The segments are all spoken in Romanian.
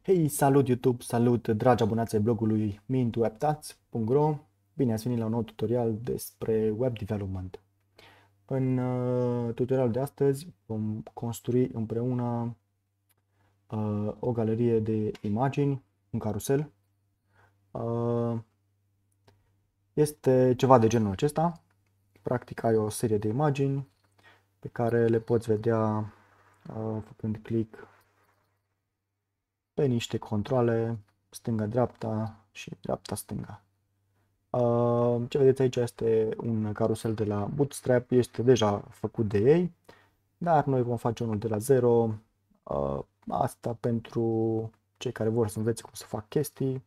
Hei, salut YouTube, salut dragi abonați ai blogului mintwebtats.ro. Bine ați venit la un nou tutorial despre web development. În tutorialul de astăzi vom construi împreună o galerie de imagini, un carusel. Este ceva de genul acesta. Practic ai o serie de imagini pe care le poți vedea făcând click pe niște controle, stânga-dreapta și dreapta-stânga. Ce vedeți aici este un carusel de la Bootstrap, este deja făcut de ei, dar noi vom face unul de la zero. Asta pentru cei care vor să învețe cum să fac chestii,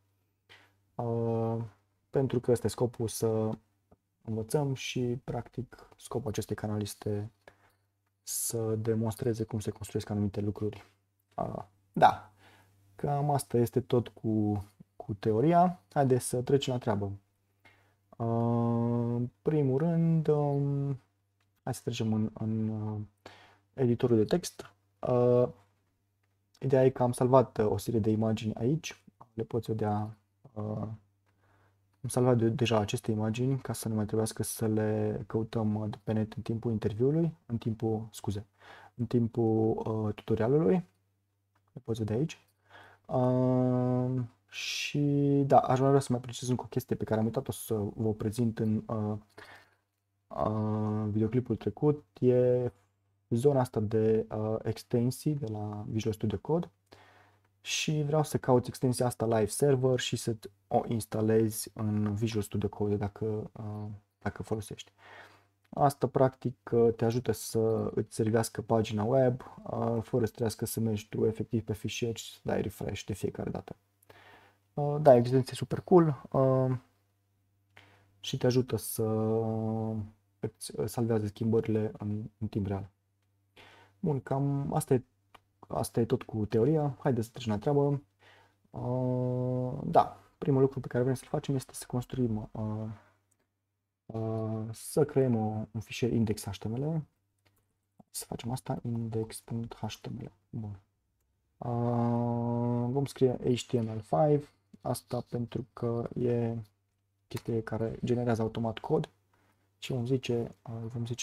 pentru că este scopul să învățăm și practic scopul acestui canal este să demonstreze cum se construiesc anumite lucruri. Da, cam asta este tot cu teoria. Haideți să trecem la treabă. În primul rând, hai să trecem în editorul de text. Ideea e că am salvat o serie de imagini aici. Le poți vedea. Am salvat deja aceste imagini ca să nu mai trebuiască să le căutăm pe net în timpul interviului, în timpul tutorialului. Le poți vedea aici. Și da, aș vrea să mai precizez încă o chestie pe care am uitat-o să vă prezint în videoclipul trecut. E zona asta de extensii de la Visual Studio Code și vreau să cauți extensia asta Live Server și să o instalezi în Visual Studio Code dacă folosești. Asta practic te ajută să îți servească pagina web fără să trebuiască să mergi tu efectiv pe fișier și să dai refresh de fiecare dată. Da, extensia e super cool și te ajută să îți salvează schimbările în timp real. Bun, cam asta e tot cu teoria. Haideți să trecem la treabă. Da, primul lucru pe care vrem să-l facem este să construim, să creăm un fișier index.html. Să facem asta, index.html. Bun. Vom scrie HTML5, asta pentru că e chestie care generează automat cod și vom zice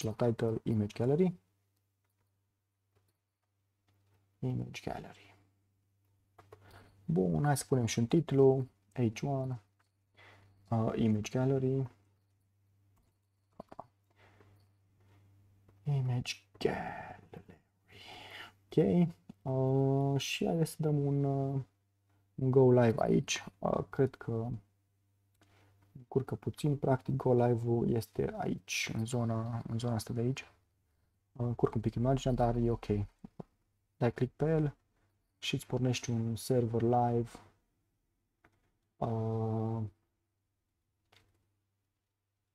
la title Image Gallery. Image Gallery. Bun, hai să punem și un titlu, H1, Image Gallery. Image Gallery. Ok. Și hai să dăm un Go Live aici. Cred că încurcă puțin. Practic Go Live-ul este aici, în zona asta de aici. Încurcă un pic imaginea, dar e ok. Dai click pe el și îți pornești un server live.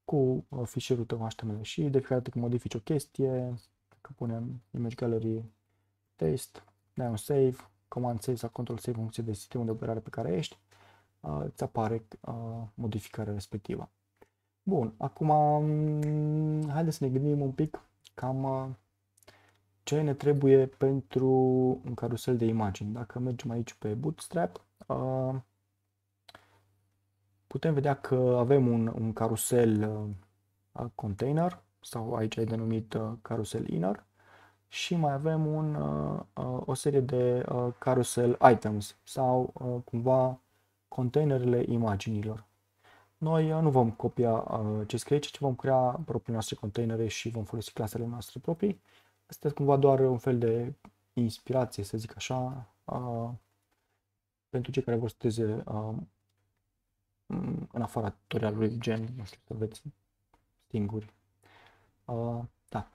Cu fișierul tău HTML și de fiecare dată când modifici o chestie, că punem Image Gallery Test, dai un save, Command Save sau Control Save în funcție de sistemul de operare pe care ești, îți apare modificarea respectivă. Bun, acum haideți să ne gândim un pic cam ce ne trebuie pentru un carusel de imagini. Dacă mergem aici pe Bootstrap, putem vedea că avem un carusel container sau aici e denumit carusel inner și mai avem o serie de carousel items sau cumva containerele imaginilor. Noi nu vom copia ce scrie aici, ci vom crea propriile noastre containere și vom folosi clasele noastre proprii. Asta este cumva doar un fel de inspirație, să zic așa, pentru cei care vor să studieze în afara tutorialului, gen, nu știu, să vedeți singuri. Da.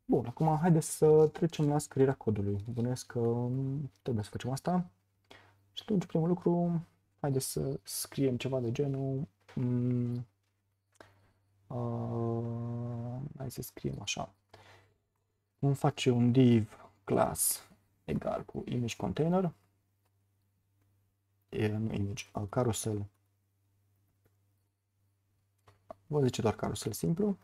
Bun, acum haideți să trecem la scrierea codului. Bănuiesc că trebuie să facem asta. Și atunci, primul lucru, haideți să scriem ceva de genul. Hai să scriem așa. Vom face un div class egal cu image container. Nu image, carousel. Vă zice doar carusel simplu.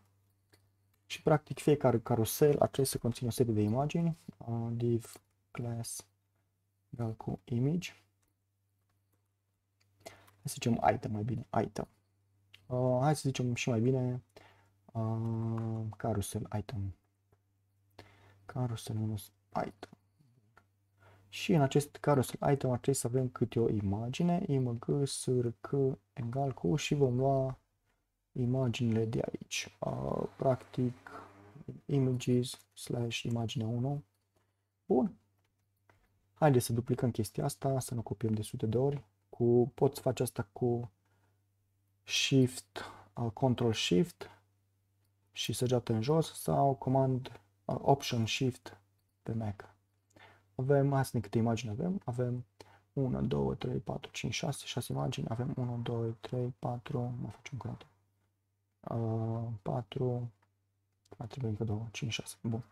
Și practic fiecare carusel ar trebui să conțină o serie de imagini. Div class egal cu image. Hai să zicem item mai bine, item. Hai să zicem și mai bine carousel item. Carousel minus item. Și în acest carousel item ar trebui să avem câte o imagine, img src egal cu și vom lua imaginile de aici. Practic images / imagine 1. Bun. Haideți să duplicăm chestia asta, să nu copiem de sute de ori. Poți face asta cu Shift, Control Shift și săgeată în jos sau Command Option Shift pe Mac. Hai să ne câte imagini avem. Avem 1, 2, 3, 4, 5, 6 imagini. Avem 1, 2, 3, 4, mai facem încă o dată. 4, mai trebuie încă 2, 5, 6. Bun.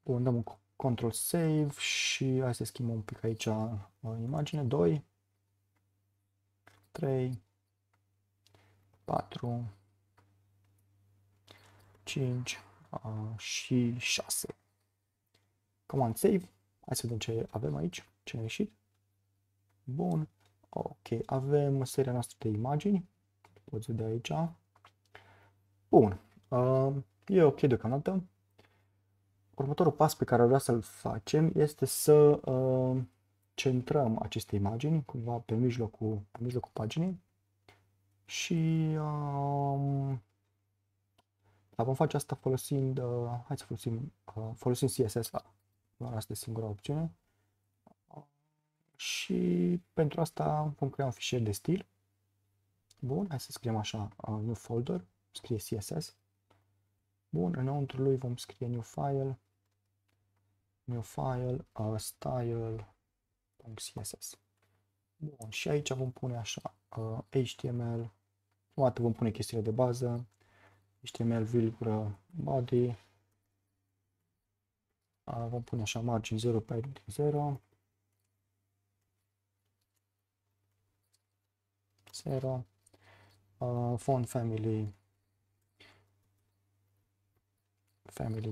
Bun, dăm un Control Save și hai să schimbăm un pic aici imagine. 2, 3, 4, 5 și 6. Command Save. Hai să vedem ce avem aici, ce ne-a ieșit. Bun. Ok, avem seria noastră de imagini. Poți vedea aici. Bun. E ok deocamdată. Următorul pas pe care vreau să-l facem este să centrăm aceste imagini cumva pe mijlocul paginii și vom face asta folosind, hai să folosim CSS doar asta e singura opțiune. Și pentru asta vom crea un fișier de stil. Bun, hai să scriem așa, new folder, scrie CSS. Bun, înăuntru lui vom scrie new file, style.css. Bun, și aici vom pune așa, HTML, o dată vom pune chestiile de bază, HTML, virgulă, body, vom pune așa margin 0 pe 0, 0, font family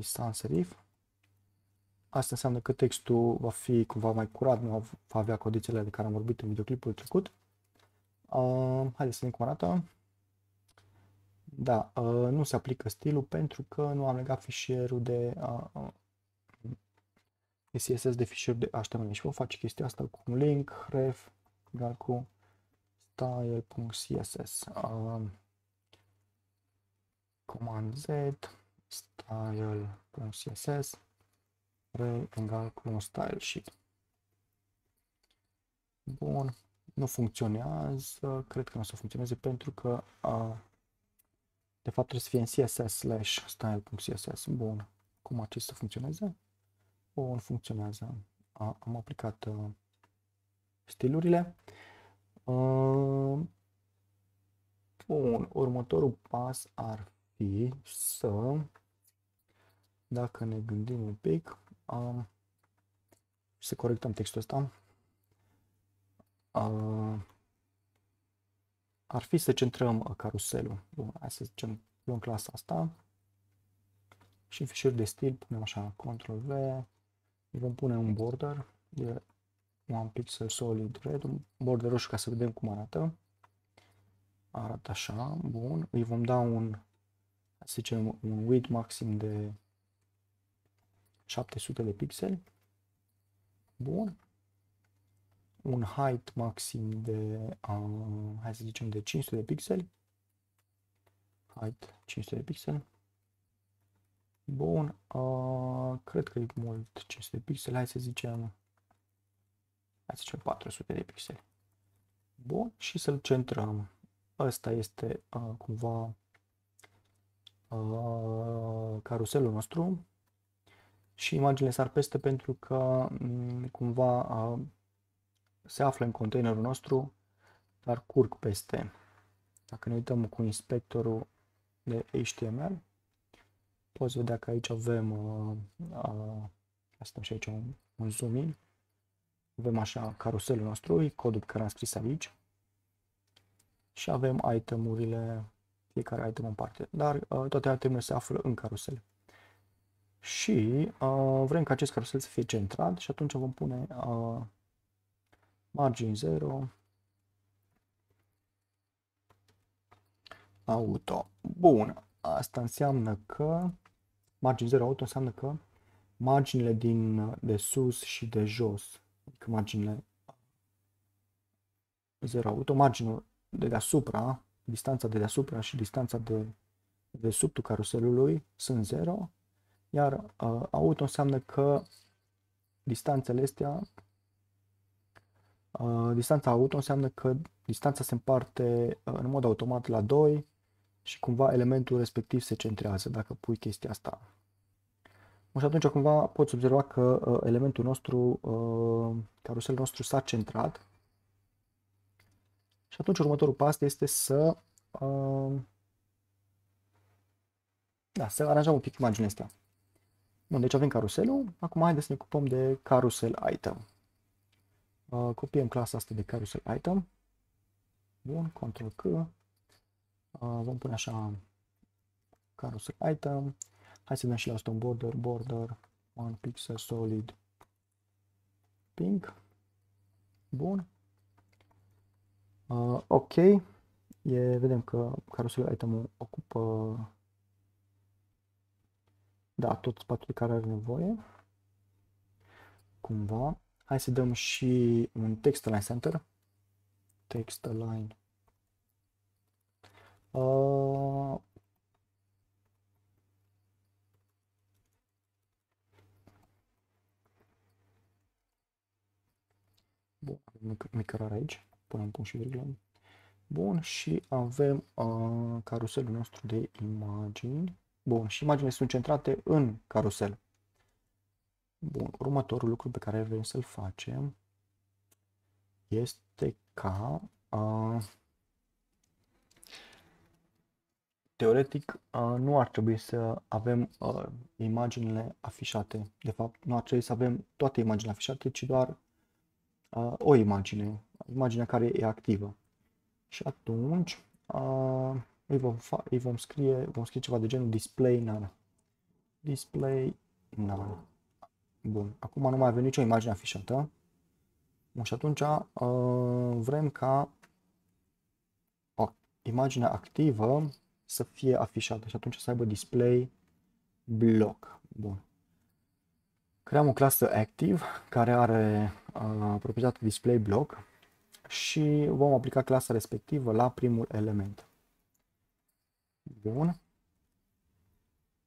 sans serif. Asta înseamnă că textul va fi cumva mai curat, nu va avea condițiile de care am vorbit în videoclipul trecut. Haideți să vedem cum arată. Da, nu se aplică stilul pentru că nu am legat fișierul de CSS de fișierul de HTML și vom face chestia asta cu un link ref egal cu style.css. Command Z, style.css, egal cu un style sheet. Bun, nu funcționează, cred că nu o să funcționeze pentru că de fapt trebuie să fie în css/style.css. Bun, cum ar trebui să funcționeze? Bun, funcționează. Am aplicat stilurile. Bun, următorul pas ar fi să, dacă ne gândim un pic, să corectăm textul ăsta. Ar fi să centrăm caruselul. Bun, hai să zicem, luăm clasa asta și în fișier de stil punem așa, Ctrl-V, îi vom pune un border de 1 pixel solid red, un border roșu ca să vedem cum arată. Arată așa, bun, îi vom da să zicem, un width maxim de 700 de pixeli. Bun. Un height maxim de, hai să zicem, de 500 de pixeli. Height 500 de pixeli. Bun. Cred că e mult 500 de pixeli. Hai să zicem 400 de pixeli. Bun. Și să-l centrăm. Ăsta este cumva caruselul nostru. Și imaginile sar peste pentru că cumva se află în containerul nostru, dar curg peste. Dacă ne uităm cu inspectorul de HTML, poți vedea că aici avem asta și aici un zoom in. Avem așa caruselul nostru, codul pe care am scris aici. Și avem itemurile, fiecare item în parte, dar toate itemurile se află în carusel. și vrem ca acest carusel să fie centrat și atunci vom pune margin 0 auto. Bun, asta înseamnă că margin 0 auto înseamnă că marginile de sus și de jos, adică marginile 0 auto, marginul de deasupra, distanța de deasupra și distanța de subtul caruselului sunt 0, iar auto înseamnă că distanțele astea, distanța auto înseamnă că distanța se împarte în mod automat la 2 și cumva elementul respectiv se centrează dacă pui chestia asta. Și atunci cumva poți observa că elementul nostru, caruselul nostru s-a centrat. Și atunci următorul pas este să să aranjăm un pic imaginea asta. Bun, deci avem caruselul. Acum haideți să ne ocupăm de carousel item. Copiem clasa asta de carousel item. Bun, Ctrl-C. Vom pune așa carousel item. Hai să dăm și la asta un border 1 pixel solid pink. Bun. Ok. Vedem că carousel item ocupă tot spațiul de care are nevoie. Cumva. Hai să dăm și un text align center. Text align. Bun, avem micărare aici. Punem punct și virgulă. Bun, și avem caruselul nostru de imagini. Bun, și imaginile sunt centrate în carusel. Bun, următorul lucru pe care vrem să-l facem este ca teoretic nu ar trebui să avem imaginile afișate. De fapt, nu ar trebui să avem toate imaginile afișate, ci doar o imagine, imaginea care e activă. Și atunci vom scrie ceva de genul display none. Display none. Bun, acum nu mai avem nicio imagine afișată. Bun, și atunci vrem ca imaginea activă să fie afișată și atunci să aibă display block. Bun. Creăm o clasă active care are proprietatea display block și vom aplica clasa respectivă la primul element. Bun.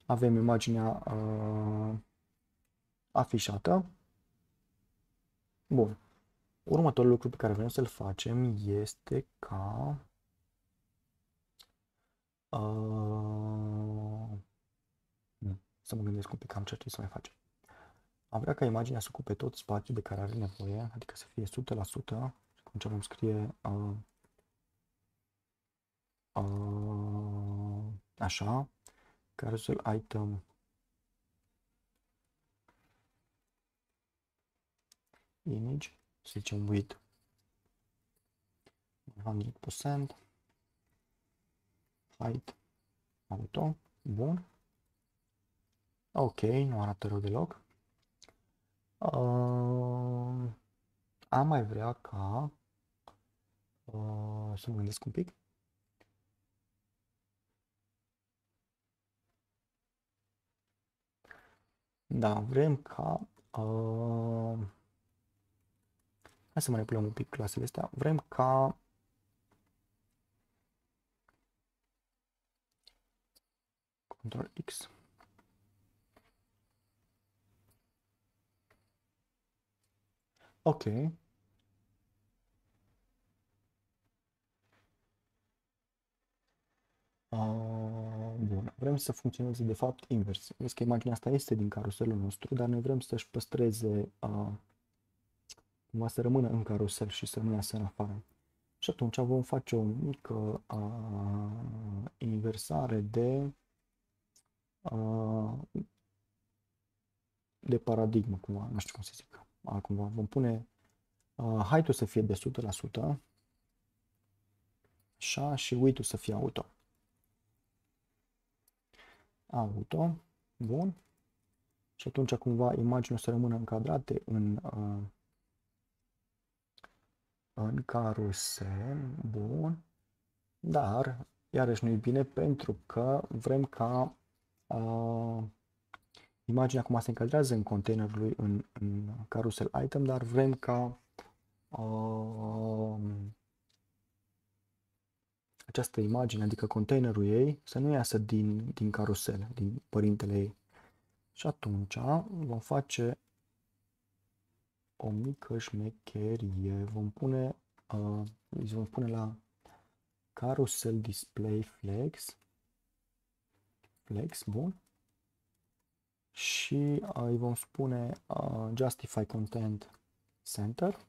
Avem imaginea afișată. Bun. Următorul lucru pe care vrem să-l facem este ca să mă gândesc un pic cam ce trebuie să mai facem. Am vrea ca imaginea să ocupe tot spațiul de care are nevoie, adică să fie 100%. Atunci vom scrie așa, carousel item image, să zicem width 100%, height auto, bun. Ok, nu arată rău deloc. Am mai vrea ca să mă gândesc un pic. Da, vrem ca hai să manipulăm un pic clasele astea. Vrem ca Ctrl X. Ok. Bun. Vrem să funcționeze de fapt invers. Vezi că imaginea asta este din caruselul nostru, dar noi vrem să-și păstreze cumva să rămână în carusel și să nu iasă în afară. Și atunci vom face o mică inversare de paradigmă, cumva, nu știu cum să zic. Cumva vom pune height-ul să fie de 100%, așa, și width-ul să fie auto. Auto, bun. și atunci cumva imaginea o să rămână încadrate în carusel, bun, dar iarăși nu e bine pentru că vrem ca imaginea acum se încadrează în containerul lui în carousel item, dar vrem ca această imagine, adică containerul ei, să nu iasă din carusel, din părintele ei. Și atunci vom face o mică șmecherie. Vom pune la carousel display flex, bun. Și îi vom spune justify content center,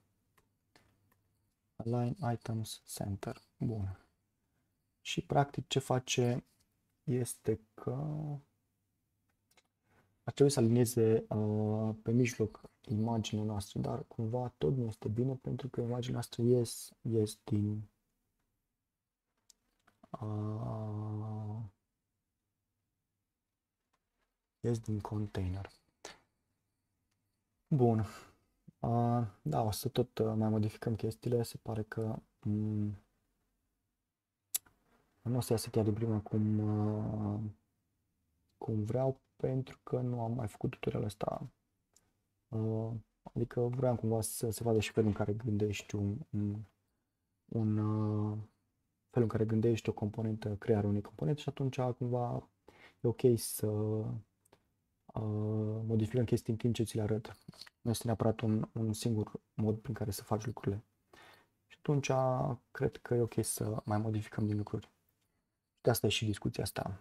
align items center, bun. Și practic ce face este că ar trebui să alinieze pe mijloc imaginea noastră, dar cumva tot nu este bine pentru că imaginea noastră ies din container. Bun. Da, o să tot mai modificăm chestiile. Se pare că nu o să iasă chiar din prima cum vreau, pentru că nu am mai făcut tutorialul ăsta. Adică vreau cumva să se vadă și felul în care gândești felul în care gândești o componentă, crearea unei componente și atunci cumva e ok să modificăm chestii în timp ce ți le arăt. Nu este neapărat un singur mod prin care să faci lucrurile. Și atunci cred că e ok să mai modificăm din lucruri. De asta e și discuția asta.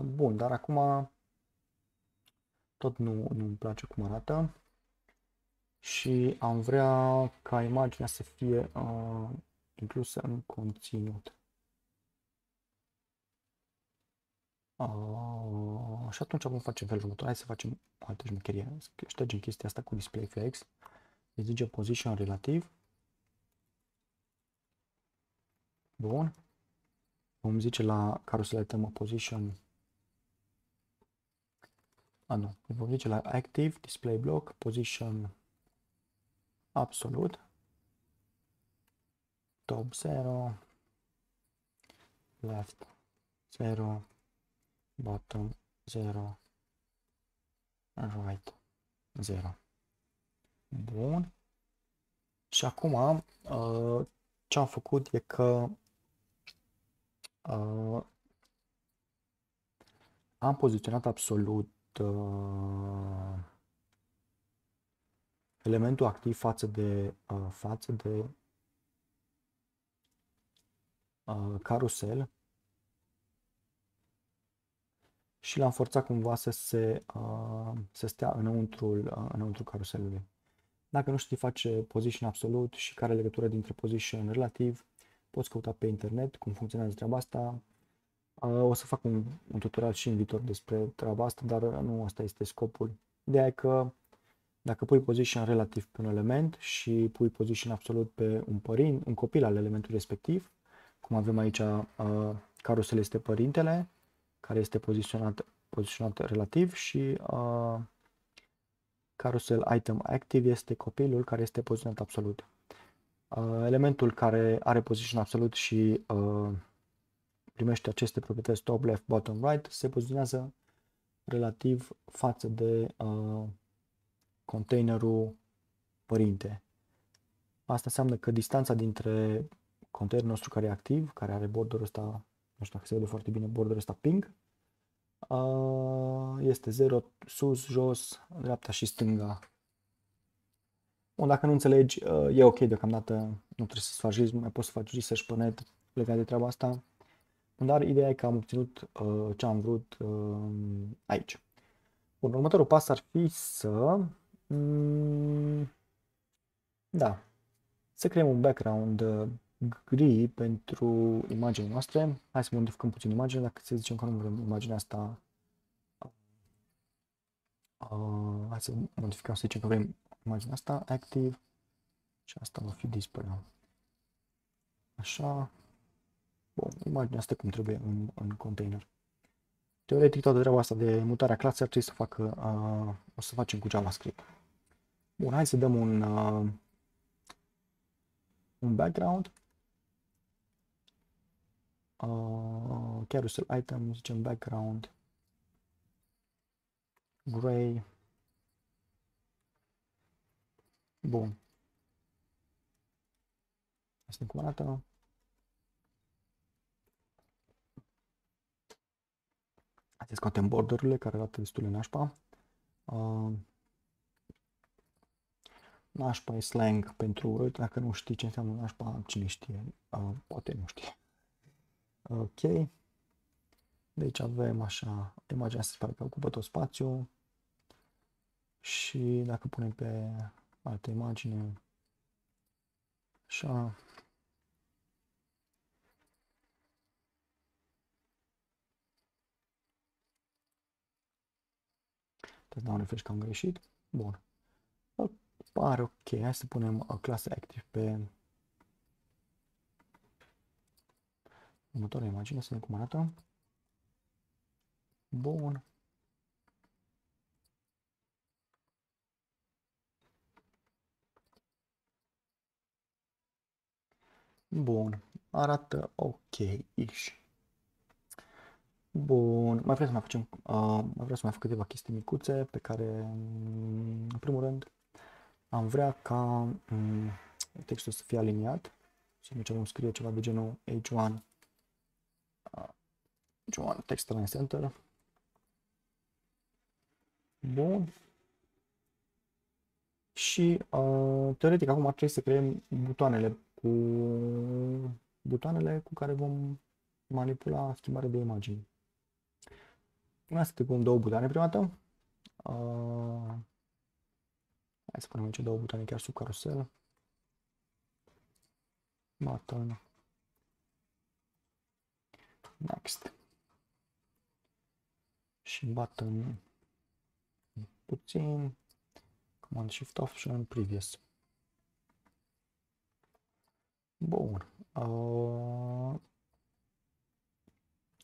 Bun, dar acum tot nu-mi place cum arată și am vrea ca imaginea să fie inclusă în conținut. Și atunci vom face felul următor. Hai să facem o altă șmecherie. Ștergem chestia asta cu display flex. Îi zicem position relativ. Bun. Vom zice la carousel item position. Nu. Vom zice la active display block position absolute. Top 0. Left 0. Bottom 0. Right 0. Bun. Și acum ce am făcut e că am poziționat absolut elementul activ față de carusel și l-am forțat cumva să stea înăuntru caruselului. Dacă nu știi face position absolut și care legătură dintre position relativ, poți căuta pe internet cum funcționează treaba asta. O să fac un tutorial și în viitor despre treaba asta, dar nu asta este scopul. Ideea e că dacă pui position relativ pe un element și pui position absolut pe un copil al elementului respectiv, cum avem aici, carusel este părintele, care este poziționat relativ și carousel item active este copilul care este poziționat absolut. Elementul care are position absolut și primește aceste proprietăți top, left, bottom, right se poziționează relativ față de containerul părinte. Asta înseamnă că distanța dintre containerul nostru care e activ, care are borderul ăsta, nu știu dacă se vede foarte bine, borderul ăsta pink, este 0, sus, jos, dreapta și stânga. Bun, dacă nu înțelegi, e ok deocamdată, nu trebuie să faci research, mai poți să faci research pe net legat de treaba asta. Dar ideea e că am obținut ce am vrut aici. Bun, următorul pas ar fi să să creăm un background gri pentru imaginea noastre. Hai să modificăm puțin imaginea, dacă să zicem că nu vrem imaginea asta. Hai să modificăm, să zicem că vrem imaginea asta, active, și asta va fi display. Așa. Bun, imaginea asta cum trebuie în container. Teoretic, toată treaba asta de mutarea clasei ar trebui să facă, o să facem cu JavaScript. Bun, hai să dăm un background. Carousel item, zicem background gray. Bun. Asta cum arată. Hai să scoatem borderurile care arată destul de nașpa. Nașpa e slang pentru, dacă nu știi ce înseamnă nașpa, cine știe, poate nu știe. Ok. Deci avem așa, imaginea se pare că ocupă tot spațiul și dacă punem pe altă imagine, așa, trebuie să dau un refresh că am greșit. Bun. Pare ok. Hai să punem o clasă active pe următoarea imagine, să vedem cum arată. Bun. Bun. Arată ok-ish. Bun. Mai vreau să mai facem, mai vreau să mai fac câteva chestii micuțe pe care, în primul rând, am vrea ca textul să fie aliniat. Să nu vom scrie ceva de genul H1 text align center. Bun. Și teoretic acum ar trebui să creăm butoanele cu care vom manipula schimbarea de imagini. Hai să trecem două butoane prima dată. Hai să punem aici două butoane chiar sub carusel. Button. Next. Și button puțin. Command Shift Option Previous. Bun.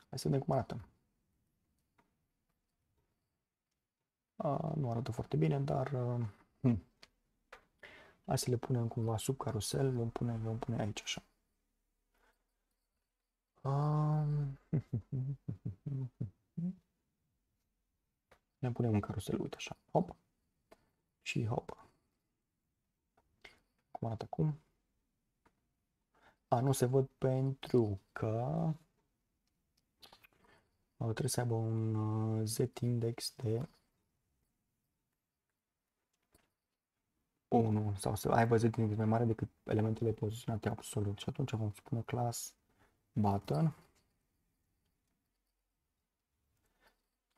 Hai să vedem cum arată. Nu arată foarte bine, dar hai să le punem cumva sub carusel. Vom pune aici așa. Ne punem în carusel, uite așa. Hop. Și hop. Cum arată acum? Nu se văd pentru că trebuie să aibă un z-index de 1 sau să aibă z-index mai mare decât elementele poziționate absolut. Și atunci vom spune class button.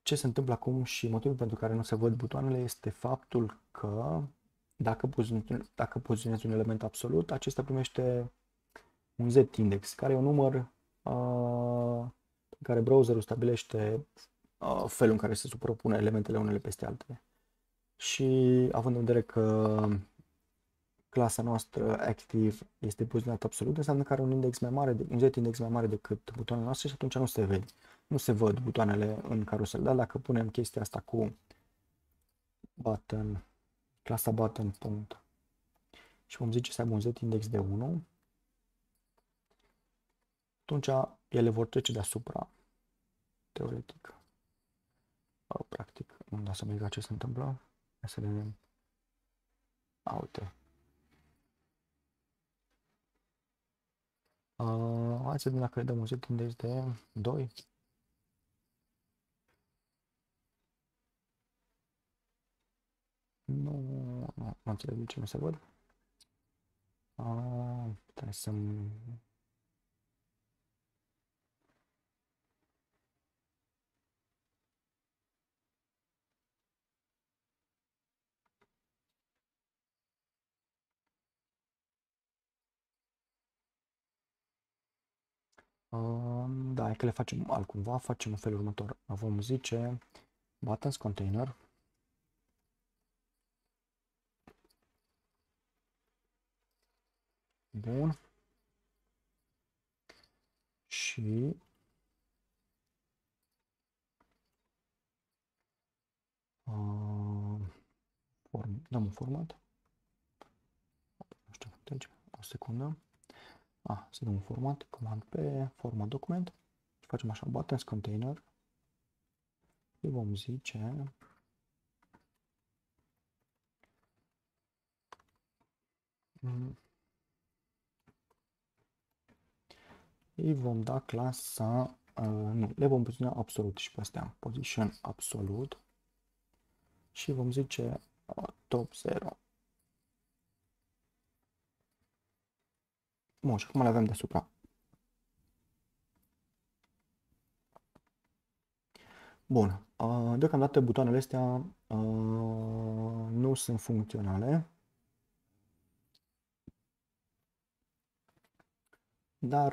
Ce se întâmplă acum și motivul pentru care nu se văd butoanele este faptul că dacă poziționezi un element absolut, acesta primește un z-index, care e un număr în care browserul stabilește felul în care se suprapune elementele unele peste altele. Și având în vedere că clasa noastră active este poziționată absolut, înseamnă că are un z-index mai mare decât butoanele noastre și atunci nu se văd butoanele în carusel. Dar dacă punem chestia asta cu button, clasa button punct, și vom zice să aibă un z-index de 1, atunci ele vor trece deasupra, teoretic. Practic, nu da să mă ce se întâmplă. Hai să vedem. Uite. Hai să vedem dacă le dăm un z-index de 2. Nu înțeleg de ce nu se văd. Trebuie să da, e că le facem altcumva, facem în felul următor. Vom zice buttons container bun și Dăm un format. Nu știu, deci, o secundă. Să dăm un format, comand P, format document. Și facem așa, buttons container. Îi vom zice îi vom da clasa, nu, le vom poziționa absolut și pe astea, position absolut și vom zice top 0. Bun, și acum le avem deasupra. Bun, deocamdată butoanele astea nu sunt funcționale, dar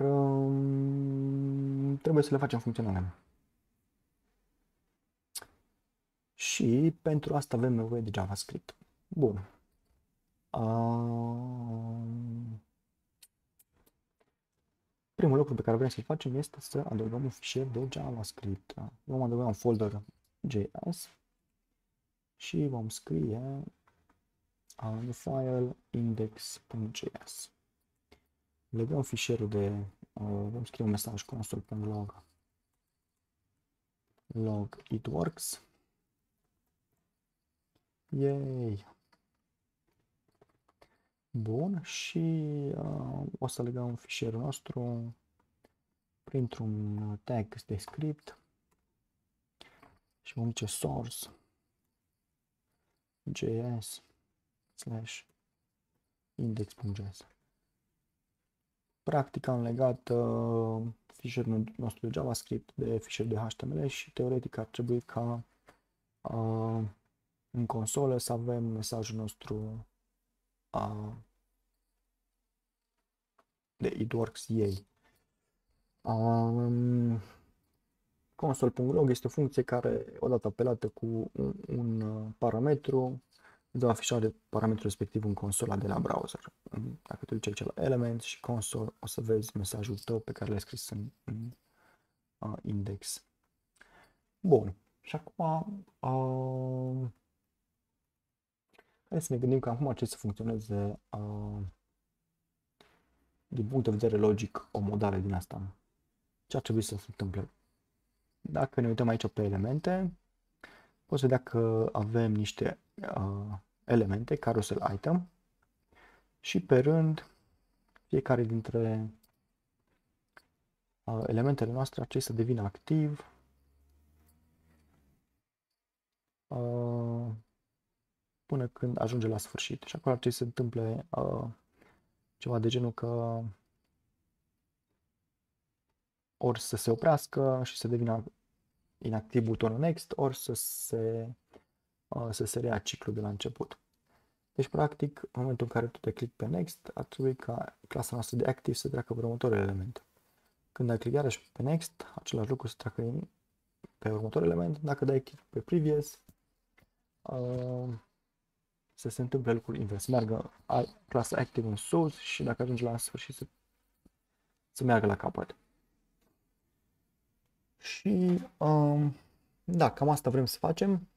trebuie să le facem funcționale. Și pentru asta avem nevoie de JavaScript. Bun. Primul lucru pe care vrem să-l facem este să adăugăm un fișier de JavaScript. Vom adăuga un folder JS și vom scrie în file index.js. Legăm fișierul de, vom scrie un mesaj console.log log it works. Yay! Bun, și o să legăm fișierul nostru printr-un tag de script și vom zice source js /index.js. Practic am legat fișierul nostru de JavaScript de fișier de HTML și teoretic ar trebui ca în consolă să avem mesajul nostru de it works yay. Console.log este o funcție care, odată apelată cu un parametru, îți dă afișare parametrul respectiv în consola de la browser. Dacă te duci aici la Elements și Console, o să vezi mesajul tău pe care l-ai scris în index. Bun. Și acum hai să ne gândim că acum ce să funcționeze din punct de vedere logic o modală din asta. Ce ar trebui să se întâmple? Dacă ne uităm aici pe elemente, poți vedea că avem niște elemente, carousel item, și pe rând, fiecare dintre elementele noastre ar trebui să devină activ până când ajunge la sfârșit. Și acolo ar trebui să se întâmple ceva de genul că ori să se oprească și să devină inactiv butonul next, ori să se reia ciclul de la început. Deci, practic, în momentul în care tu te click pe next, ar trebui ca clasa noastră de active să treacă pe următorul element. Când dai click iarăși pe next, același lucru să treacă pe următorul element. Dacă dai click pe previous, să se întâmple lucrul invers. Meargă clasa active în sus și dacă ajunge la sfârșit să meargă la capăt. Și da, cam asta vrem să facem.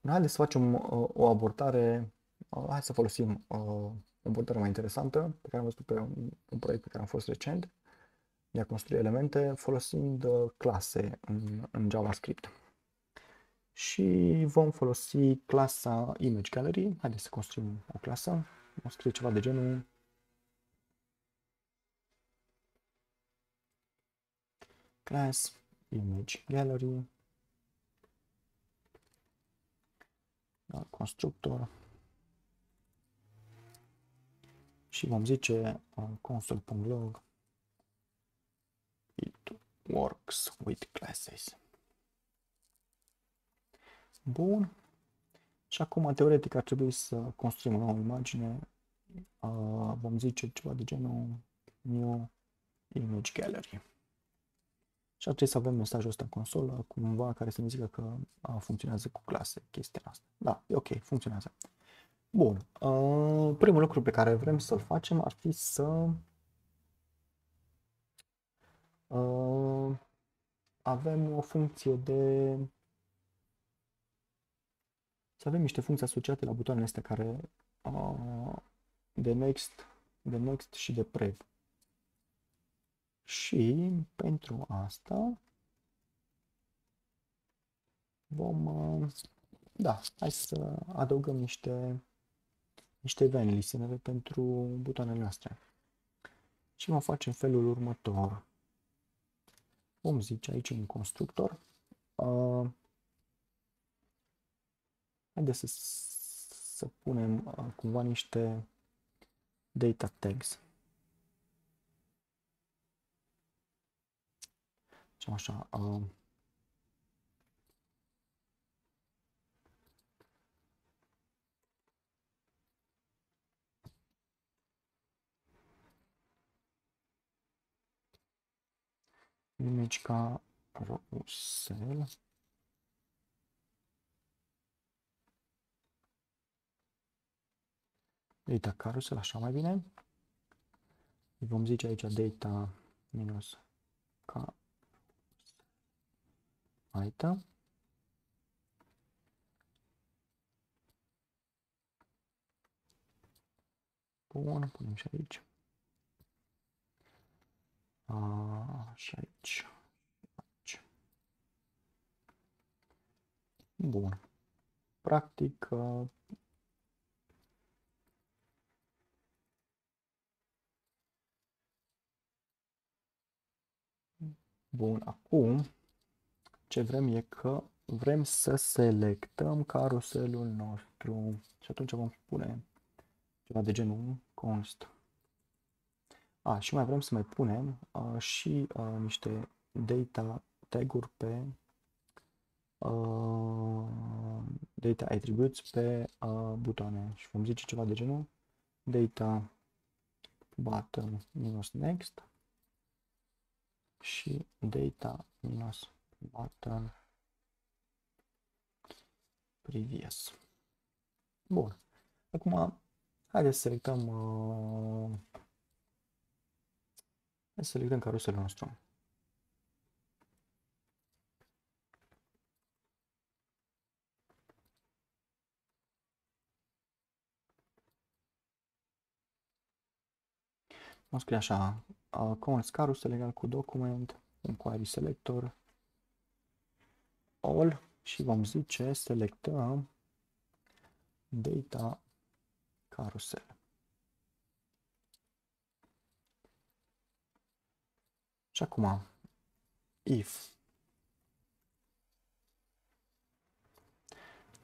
Haideți să facem o abordare, hai să folosim o abordare mai interesantă pe care am văzut pe un proiect pe care am fost recent, de a construi elemente folosind clase în JavaScript. Și vom folosi clasa Image Gallery. Haideți să construim o clasă. O scrie ceva de genul class Image Gallery, constructor, și vom zice console.log it works with classes. Bun. Și acum, teoretic, ar trebui să construim o nouă imagine. Vom zice ceva de genul new image gallery. Și ar trebui să avem mesajul ăsta în consolă, cumva, care să ne zică că funcționează cu clase chestia asta. Da, e ok, funcționează. Bun. Primul lucru pe care vrem să-l facem ar fi să avem o funcție de... Să avem niște funcții asociate la butoanele astea care... de next și de prev. Și pentru asta vom... da, hai să adăugăm niște event listener pentru butoanele noastre. Și vom face în felul următor. Vom zice aici un constructor. Haideți să punem cumva niște data tags. Zicem așa. Image ca carousel. Data carousel, așa mai bine. Îi vom zice aici data minus ca item. Bun, punem și aici. Și aici. Bun. Practic, bun, acum ce vrem e că vrem să selectăm caruselul nostru și atunci vom pune ceva de genul const. Și mai vrem să mai punem și niște data tag-uri pe data attributes pe butoane și vom zice ceva de genul data button minus next și data minus button previous. Bun. Acum haideți să selectăm caruselul nostru. Vom scrie așa, const carousel egal cu document, un query selector, all și vom zice selectăm data carousel. Și acum, if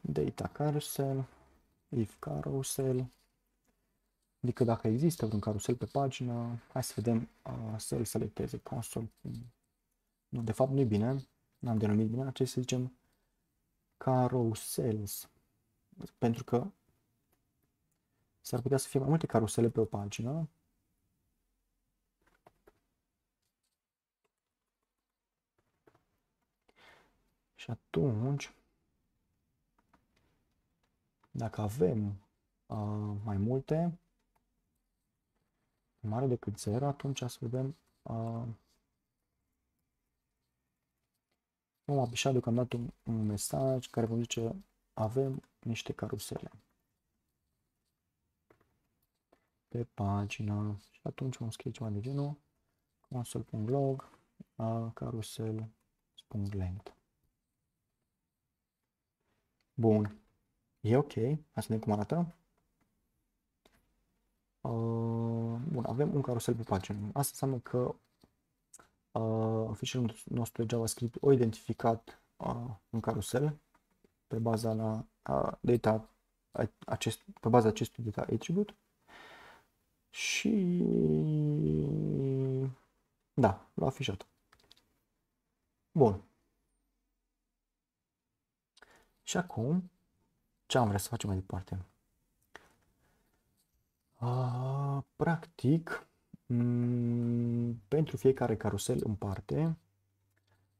data carousel, if carousel, adică dacă există vreun carusel pe pagină, hai să vedem să-l selecteze console. Nu, de fapt nu e bine, n-am denumit bine, trebuie să zicem carousels, pentru că s-ar putea să fie mai multe carusele pe o pagină. Și atunci, dacă avem mai multe, mai mare decât 0, atunci să vedem, vom afișa deocamdată un mesaj care vom zice avem niște carusele pe pagină și atunci vom scrie ceva de genul console.log carousel.length. Bun. E ok. Hai să vedem cum arată. Bun, avem un carusel pe pagină. Asta înseamnă că fișierul nostru de JavaScript a identificat un carusel pe baza pe baza acestui data attribute și da, l-a afișat. Bun. Și acum, ce am vrea să facem mai departe? Practic, pentru fiecare carusel în parte,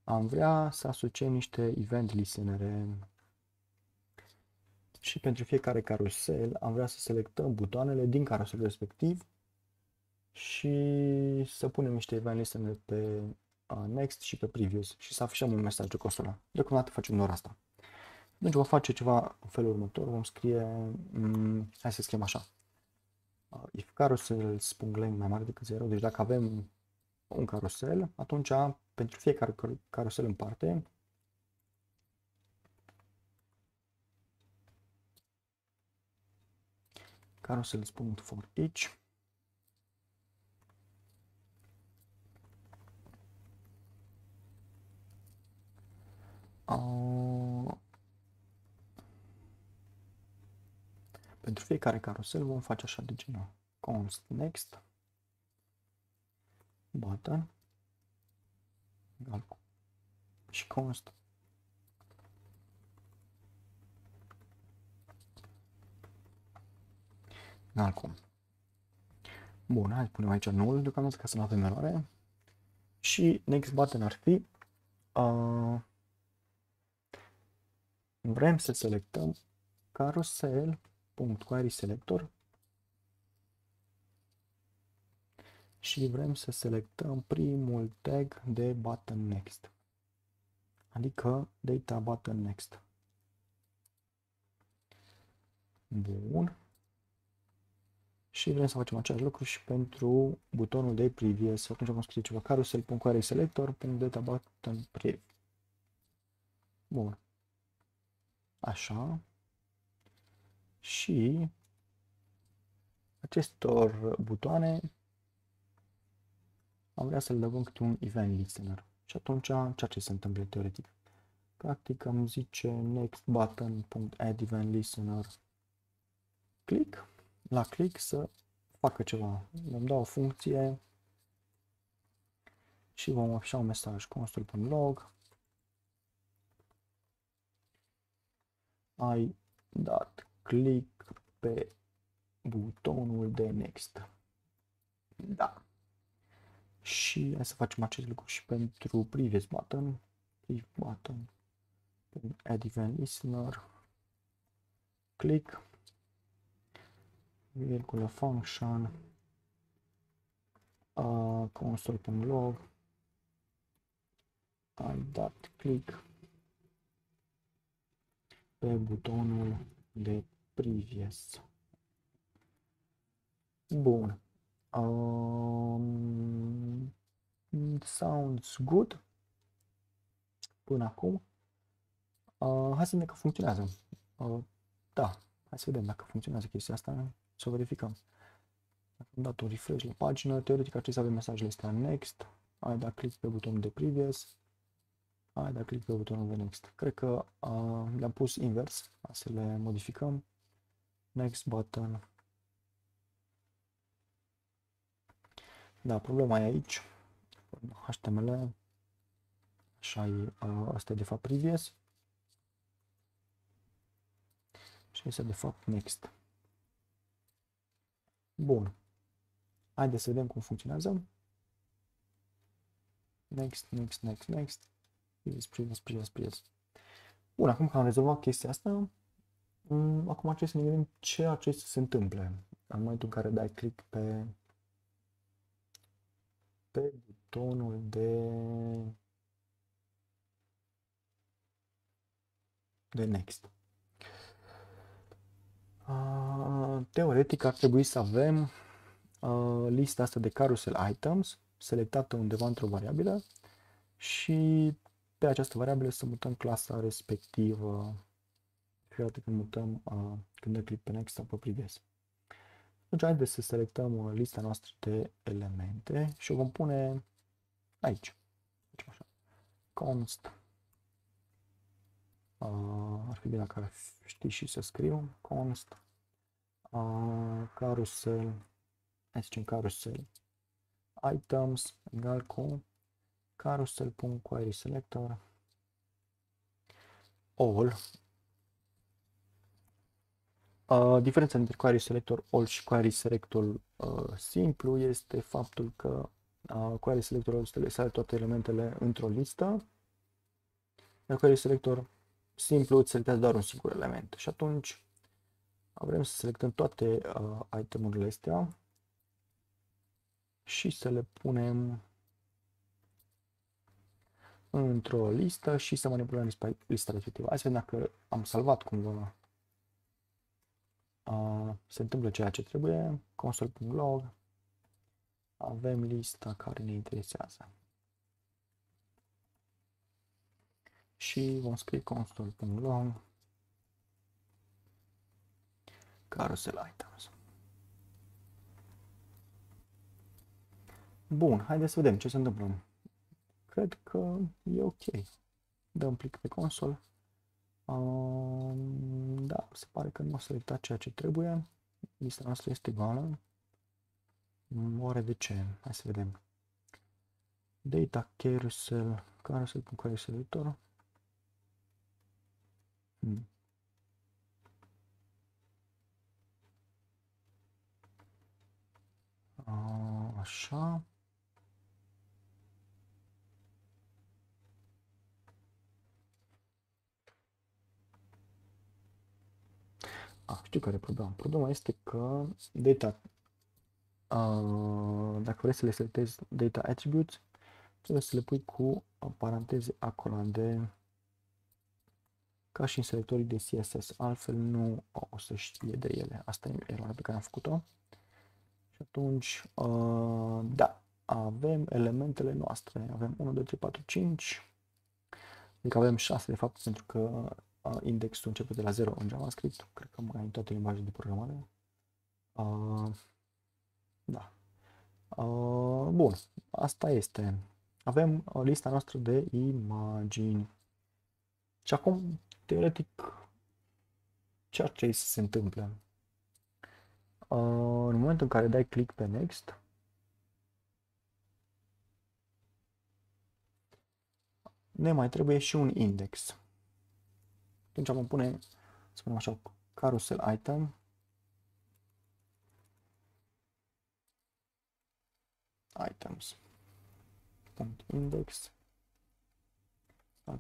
am vrea să asociem niște event listenere și pentru fiecare carusel am vrea să selectăm butoanele din caruselul respectiv și să punem niște event listenere next și pe previous și să afișăm un mesaj de consolă. Deocamdată facem doar asta. Deci vom face ceva în felul următor, vom scrie, hai să scriem așa, if carousel.length mai mare decât 0, deci dacă avem un carusel, atunci pentru fiecare carusel în parte, carousel.for each, pentru fiecare carusel vom face așa de genul const next button egal cu și const egal cu. Bun, hai să punem aici null deocamdată ca să nu avem eroare. Și next button ar fi vrem să selectăm carousel.querySelector și vrem să selectăm primul tag de button next, adică data button next. Bun. Și vrem să facem același lucru și pentru butonul de previous. Atunci vom scrie ceva carousel.querySelector.dataButton previous. Bun. Așa. Și acestor butoane am vrea să le dăm câte un event listener. Și atunci ceea ce se întâmplă teoretic. Practic am zice next button.add event listener click. La click să facă ceva. Vom da o funcție și vom afișa un mesaj console.log ai dat click pe butonul de next. Da. Și hai să facem acest lucru și pentru previous button. If button add event listener click virgulă function console.log ai dat click pe butonul de previous. Bun. Sounds good. Până acum. Hai să vedem dacă funcționează. Da, hai să vedem dacă funcționează chestia asta. Să o verificăm. Dacă am dat un refresh la pagină, teoretic ar trebui să avem mesajele astea next. Ai dat click pe butonul de previous. Ai dat click pe butonul de next. Cred că le-am pus invers. Să le modificăm. Next button. Da, problema e aici. HTML. Așa e, asta e de fapt previous. Și este de fapt next. Bun. Haideți să vedem cum funcționează. Next, next, next, next. Previous. Bun, acum că am rezolvat chestia asta, acum trebuie să ne gândim ce ar trebui să se întâmple în momentul în care dai click pe butonul de next. Teoretic ar trebui să avem lista asta de carousel items selectată undeva într-o variabilă și pe această variabilă să mutăm clasa respectivă fiecare dată când mutăm, când dăm click pe next sau pe previous. Deci haideți să selectăm lista noastră de elemente și o vom pune aici. Deci așa. Const. Ar fi bine dacă știi și să scriu. Const. Carousel. Hai să zicem carousel. Items egal cu carousel.querySelector all. Diferența între querySelector all și querySelector simplu este faptul că querySelector all selectează toate elementele într-o listă, iar querySelector simplu îți selectează doar un singur element. Și atunci vrem să selectăm toate itemurile astea și să le punem într-o listă și să manipulăm lista respectivă. Hai să vedem dacă am salvat cumva. Se întâmplă ceea ce trebuie. Console.log. Avem lista care ne interesează. Și vom scrie console.log carousel items. Bun, haideți să vedem ce se întâmplă. Cred că e ok. Dăm plic pe console. Da, se pare că nu a selectat ceea ce trebuie. Lista noastră este goală. Oare de ce? Hai să vedem. Data carousel, carousel editor. Așa. Știu care e problema. Problema este că data, dacă vrei să le selectezi data attributes, trebuie să le pui cu paranteze acolande ca și în selectorii de CSS, altfel nu o să știe de ele. Asta e eroarea pe care am făcut-o. Și atunci, da, avem elementele noastre. Avem 1, 2, 3, 4, 5. Adică avem 6 de fapt, pentru că indexul începe de la 0 în JavaScript. Cred că mai în toate limbajele de programare. Da. Bun, asta este. Avem lista noastră de imagini. Și acum, teoretic, ce ar trebui să se întâmple? În momentul în care dai click pe Next, ne mai trebuie și un index. Atunci vom pune, spunem așa, carousel item items index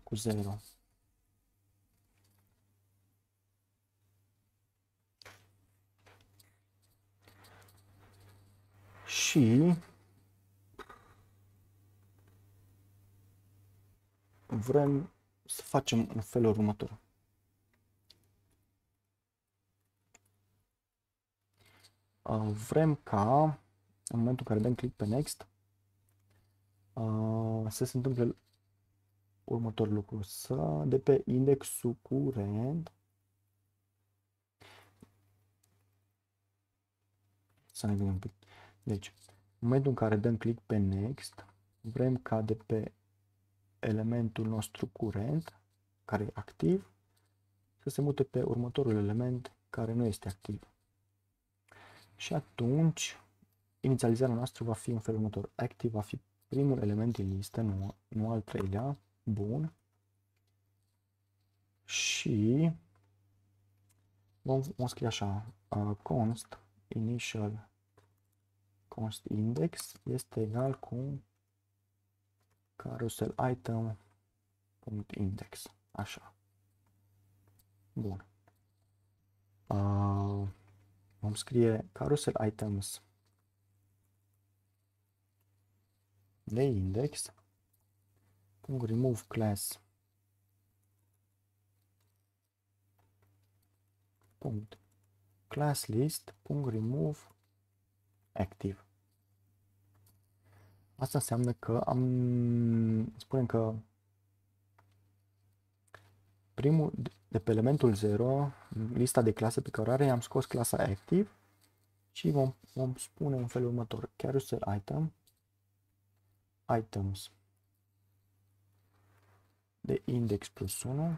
cu 0. Și vrem să facem în felul următor. Vrem ca în momentul în care dăm click pe Next să se întâmple următorul lucru. Să de pe indexul curent să ne gândim un pic. Deci, în momentul în care dăm click pe Next, vrem ca de pe elementul nostru curent, care e activ, să se mute pe următorul element care nu este activ. Și atunci, inițializarea noastră va fi în felul următor. Active va fi primul element din listă, nu al treilea. Bun. Și vom scrie așa. Const initial const index este egal cu carousel item.index. Așa. Bun. Vom scrie carousel items de index. Remove class. Class list. Remove active. Asta înseamnă că spunem că primul, de pe elementul 0, lista de clase pe care o are, am scos clasa active și vom spune în felul următor. Carousel item items de index plus 1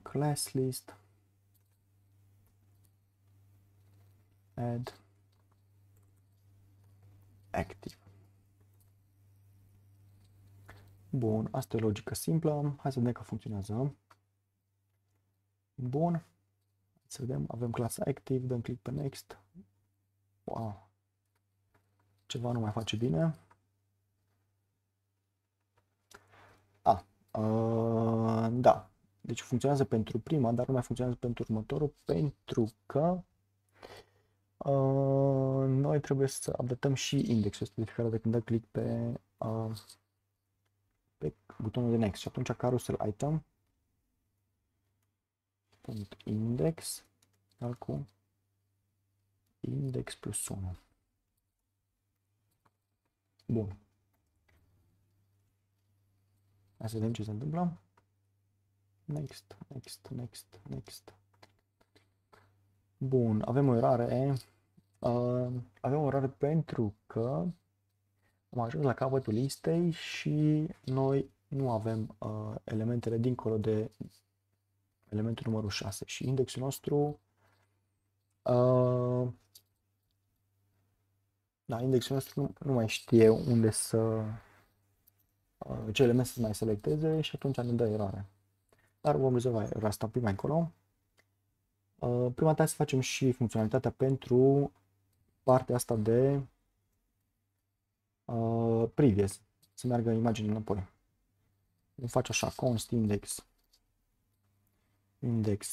class list add active. Bun, asta e logică simplă. Hai să vedem că funcționează. Bun. Să vedem, avem clasa active, dăm click pe next. Wow. Ceva nu mai face bine. Da. Deci funcționează pentru prima, dar nu mai funcționează pentru următorul, pentru că Noi trebuie să updatăm și indexul ăsta de fiecare dată când dă click pe butonul de next și atunci carousel item .index cu index plus 1. Bun. Hai să vedem ce se întâmplă. Next, next, next, next. Bun, avem o eroare. Avem o eroare pentru că am ajuns la capătul listei și noi nu avem elementele dincolo de elementul numărul 6 și indexul nostru da, indexul nostru nu mai știe unde să ce element să mai selecteze și atunci ne dă eroare. Dar vom rezolva eroarea asta prima încolo. Prima dată să facem și funcționalitatea pentru partea asta de previous, să meargă imaginea înapoi. Vom face așa, const index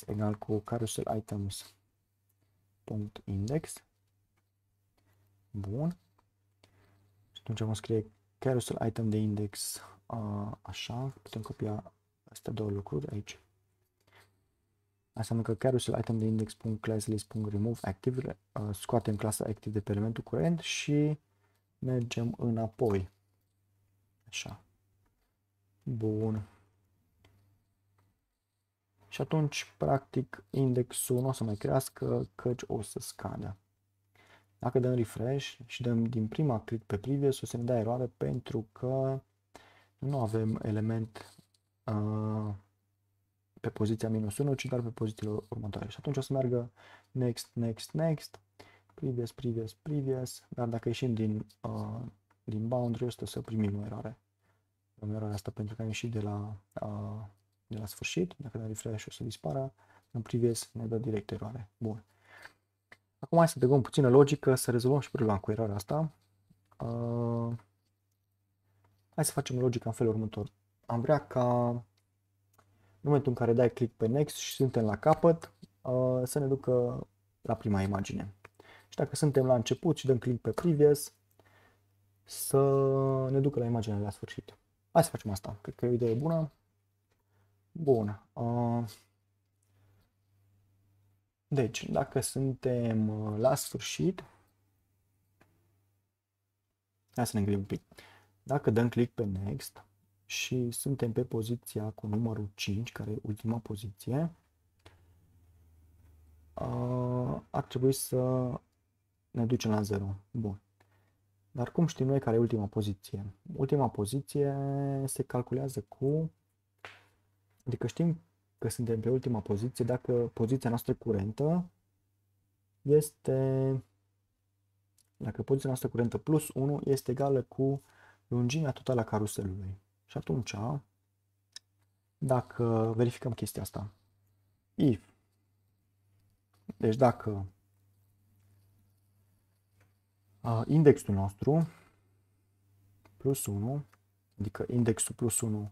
egal cu carousel items .index. Bun. Și atunci vom scrie carousel item de index așa, putem copia astea două lucruri aici. Asta înseamnă că carousel item de index.classlist.remove active scoatem clasa active de pe elementul curent și mergem înapoi. Așa. Bun. Și atunci, practic, indexul nu o să mai crească, căci o să scadă. Dacă dăm refresh și dăm din prima click pe previous, o să ne dea eroare pentru că nu avem element pe poziția -1, ci doar pe pozițiile următoare. Și atunci o să meargă next, next, next, previous, previous, previous, dar dacă ieșim din boundary, o să primim o eroare. Am eroarea asta pentru că am ieșit de la sfârșit, dacă dăm refresh o să dispară, în previous ne dă direct eroare. Bun. Acum hai să băgăm puțină logică, să rezolvăm și problema cu eroarea asta. Hai să facem logica în felul următor. Am vrea ca în momentul în care dai click pe next și suntem la capăt, să ne ducă la prima imagine. Și dacă suntem la început și dăm click pe previous, să ne ducă la imaginea la sfârșit. Hai să facem asta. Cred că e o idee bună. Bun. Deci, dacă suntem la sfârșit, hai să ne gândim un pic. Dacă dăm click pe next și suntem pe poziția cu numărul 5, care e ultima poziție, ar trebui să ne ducem la 0. Bun. Dar cum știm noi care e ultima poziție? Ultima poziție se calculează cu... Adică știm că suntem pe ultima poziție dacă poziția noastră curentă este... Dacă poziția noastră curentă plus 1 este egală cu lungimea totală a caruselului. Și atunci, dacă verificăm chestia asta, if, deci dacă indexul nostru plus 1, adică indexul plus 1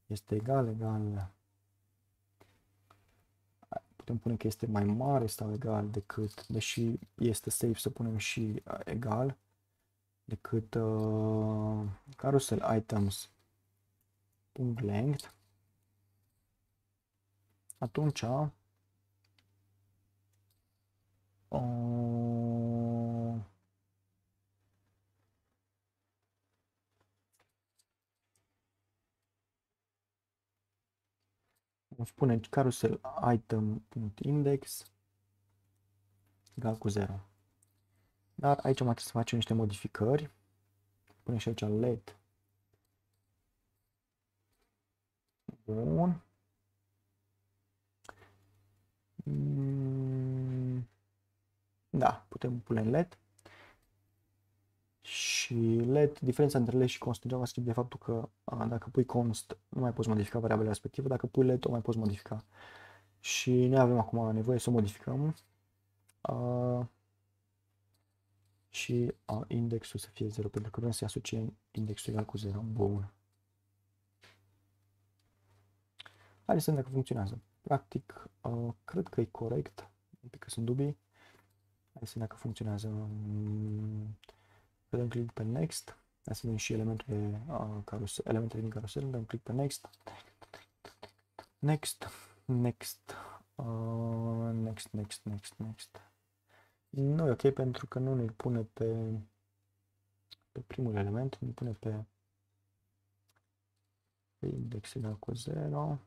este egal, putem pune că este mai mare sau egal decât, deși este safe să punem și egal, decât carousel items .length, atunci vom spune carousel item.index egal cu 0. Dar aici mai trebuie să facem niște modificări. Punem și aici let. Bun. Da, putem pune let. Și let, diferența între let și const în JavaScript e faptul că dacă pui const nu mai poți modifica variabila respectivă, dacă pui let o mai poți modifica. Și noi avem acum nevoie să o modificăm și indexul să fie 0, pentru că vrem să-i asociem indexul egal cu 0. Bun. Haideți să vedem dacă funcționează. Practic, cred că e corect, un pic că sunt dubii. să vedem dacă funcționează. Dăm click pe Next. Hai să vedem și elementele, elementele din carusel. Dăm click pe Next. Next. Next. Next, next, next, next. Nu e ok pentru că nu ne pune pe primul element, ne pune pe index egal cu 0.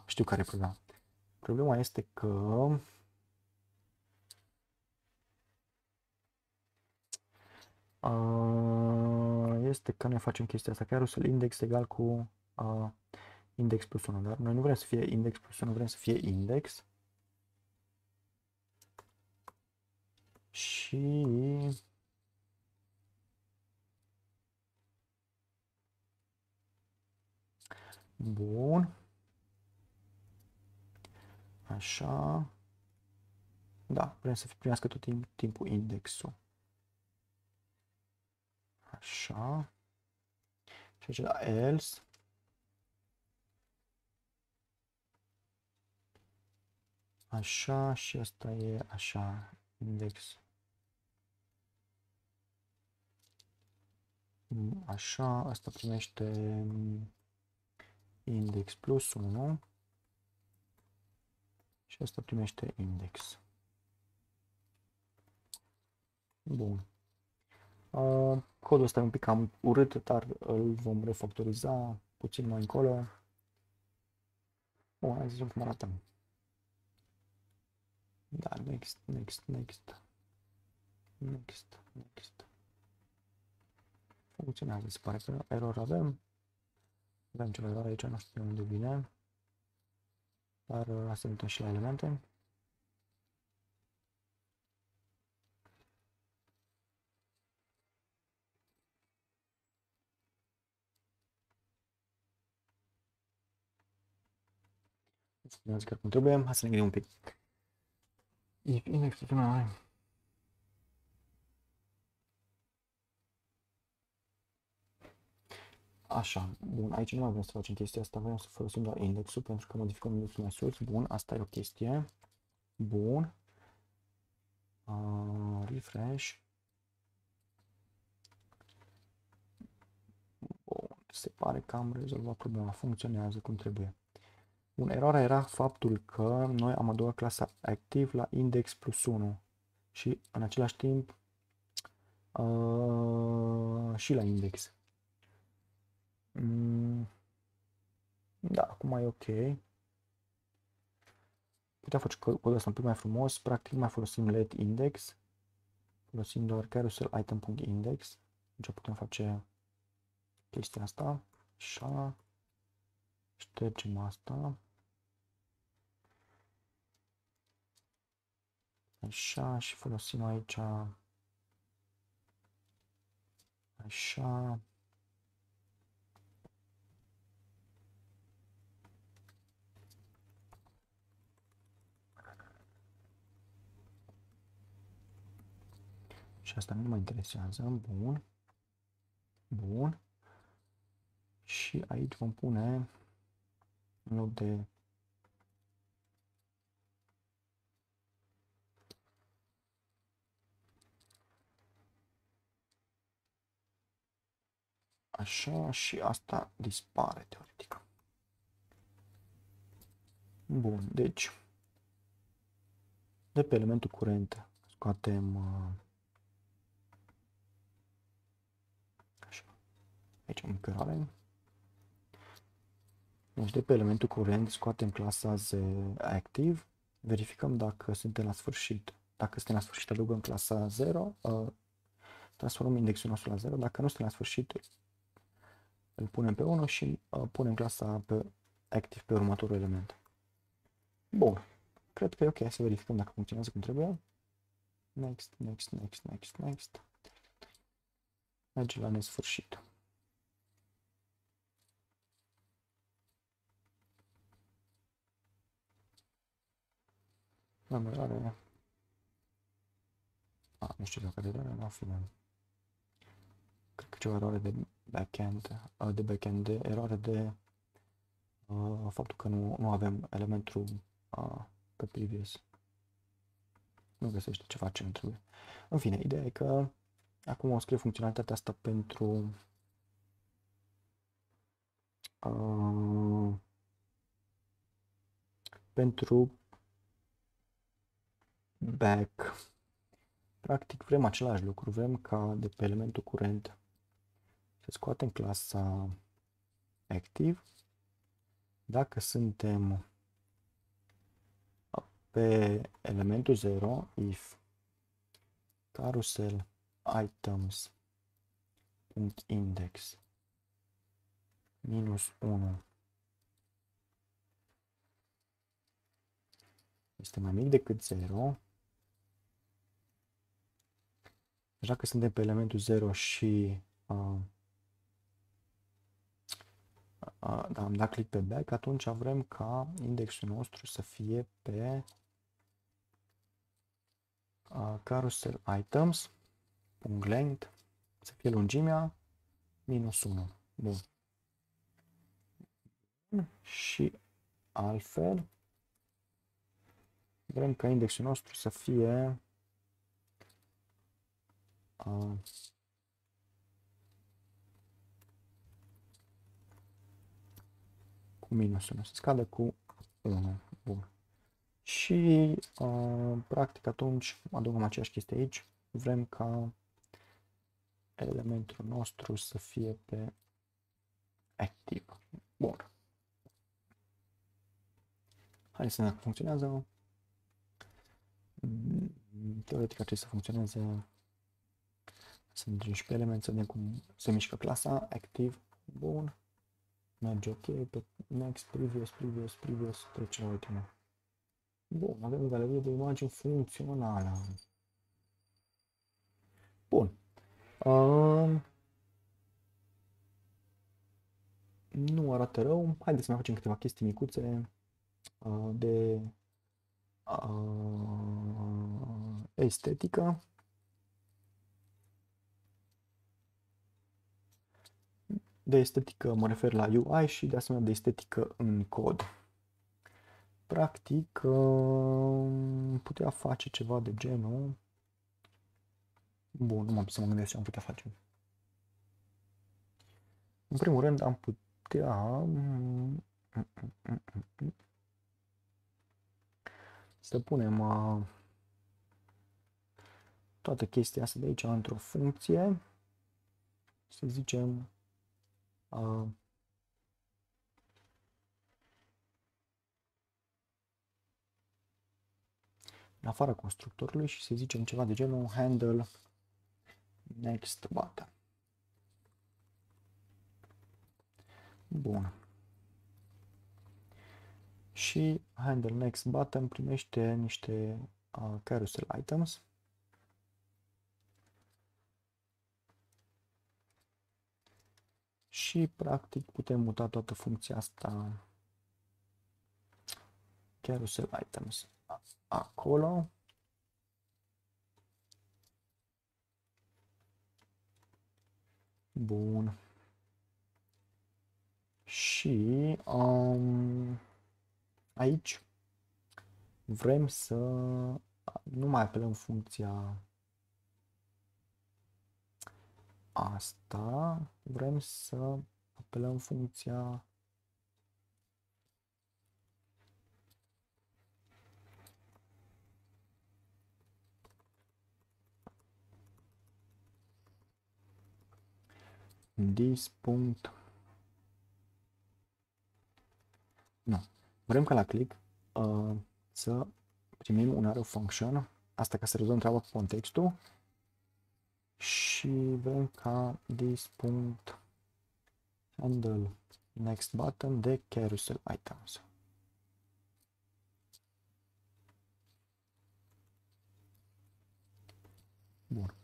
Știu care e problema. Problema este că noi facem chestia asta, carousel index egal cu index plus 1, dar noi nu vrem să fie index plus 1, vrem să fie index și bun, așa, da, vrem să primească tot timpul indexul, așa, și aici la else, așa, și asta e așa, index, așa, asta primește index plus 1 și asta primește index. Bun. Codul ăsta e un pic cam urât, dar îl vom refactoriza puțin mai încolo. Bun, hai să zicem cum arată. Da, next, next, next. Next, next. Funcționează, se pare că error avem. Avem ceva error aici, nu știu de unde vine. Dar să uităm și la elemente. Funcționează chiar cum trebuie. Hai să ne gândim un pic. If index plus 1 Așa, bun, aici nu mai vrem să facem chestia asta, vrem să folosim doar indexul pentru că modificăm indexul mai sus. Bun, asta e o chestie. Bun. Refresh. Bun, se pare că am rezolvat problema, funcționează cum trebuie. Bun, eroarea era faptul că noi am adăugat clasa active la index plus 1 și în același timp și la index. Da, acum e ok. Putea face codul ăsta un pic mai frumos, practic mai folosim let index, folosim doar carousel item.index, deci putem face chestia asta, așa, ștergem asta, așa și folosim aici, așa, și asta nu mă interesează, bun, bun, și aici vom pune în loc de așa și asta dispare teoretic. Bun, deci de pe elementul curent scoatem așa, aici am cărare. Deci de pe elementul curent scoatem clasa active, verificăm dacă suntem la sfârșit. Dacă suntem la sfârșit adăugăm clasa 0, transformăm indexul nostru la 0, dacă nu suntem la sfârșit îl punem pe 1 și punem clasa pe active pe următorul element. Bun, cred că e ok, să verificăm dacă funcționează cum trebuie. Next, next, next, next, next. Merge la nesfârșit. Am eroare. Nu știu dacă de eroare, nu final. Cred că ceva eroare de backend, de eroare de faptul că nu avem elementul pe previous. Nu găsește ce face, nu trebuie. În fine, ideea e că acum o scriu funcționalitatea asta pentru back. Practic vrem același lucru, vrem ca de pe elementul curent să scoatem clasa active. Dacă suntem pe elementul 0, if carousel items.index -1 este mai mic decât 0, deci dacă suntem pe elementul 0 și am dat click pe back, atunci vrem ca indexul nostru să fie pe carousel items.length, să fie lungimea -1. Bun. Și altfel vrem ca indexul nostru să fie cu -1, să scadă cu 1. Bun. Și practic atunci adăugăm aceeași chestie aici. Vrem ca elementul nostru să fie pe active. Bun. Hai să vedem dacă funcționează. Teoretic ar trebui să funcționeze. Să mergem și pe element, să vedem cum se mișcă clasa active. Bun. Merge ok, pe next, previous, trece la ultimul. Bun, avem galerie de imagini funcțională. Bun. Nu arată rău. Haideți să mai facem câteva chestii micuțe de estetică. De estetică mă refer la UI și de asemenea de estetică în cod. Practic putea face ceva de genul. Bun, nu m-am pus să mă gândesc ce am putea face. În primul rând am putea să punem toată chestia asta de aici într-o funcție, să zicem în afara constructorului și să zicem ceva de genul handle next button. Bun. Și handle next button primește niște carousel items. Și practic putem muta toată funcția asta carousel items acolo. Bun. Și aici vrem să nu mai apelăm funcția asta, vrem să apelăm funcția this punct. Nu. Vrem ca la click să primim un arrow function, asta ca să rezolvăm treaba cu contextul, și vrem ca this punct handle next button de carousel items. Bun.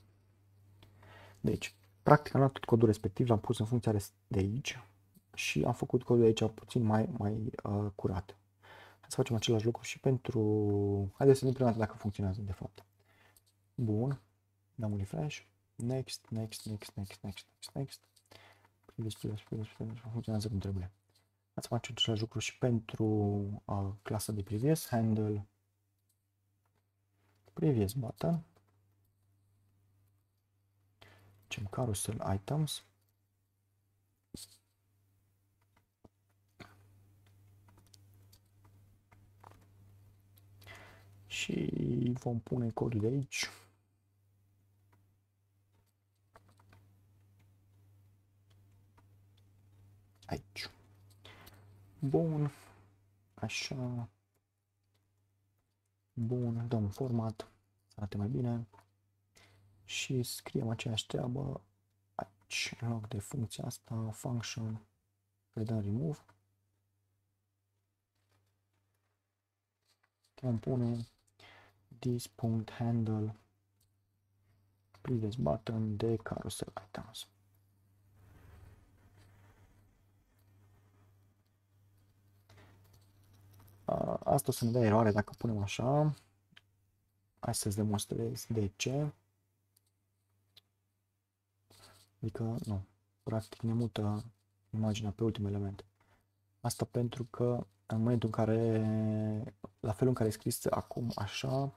Deci, practic am luat tot codul respectiv, l-am pus în funcția de aici și am făcut codul de aici puțin mai curat. Hai să facem același lucru și pentru... Haideți să vedem prima dată dacă funcționează de fapt. Bun. Dăm un refresh. Next. Previous. Funcționează cum trebuie. Ați face același lucru și pentru clasa de previous, handle previous button, facem carousel items, și vom pune codul de aici. Aici. Bun. Așa. Bun. Dăm format. Să arate mai bine. Și scriem aceeași treabă aici. În loc de funcția asta, function, dăm remove. Vom pune this.handle previous button de carousel items. Asta o să ne dea eroare dacă punem așa. Hai să-ți demonstrez de ce. Adică, nu, practic ne mută imaginea pe ultimul element. Asta pentru că în momentul în care, la felul în care e scris acum așa,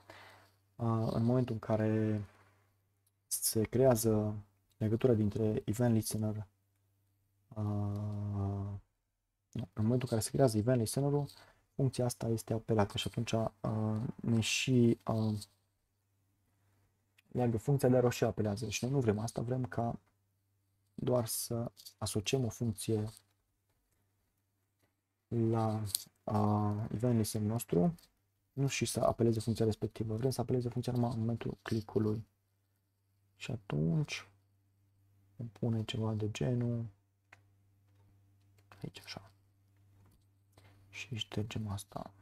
în momentul în care se creează legătura dintre event listener, în momentul în care se creează event listener-ul, funcția asta este apelată și atunci ne și leagă funcția, dar o și apelează. Și noi nu vrem asta, vrem ca doar să asociem o funcție la event listener nostru, nu și să apeleze funcția respectivă, vrem să apeleze funcția numai în momentul clicului. Și atunci vom pune ceva de genul aici așa. Și ștergem asta.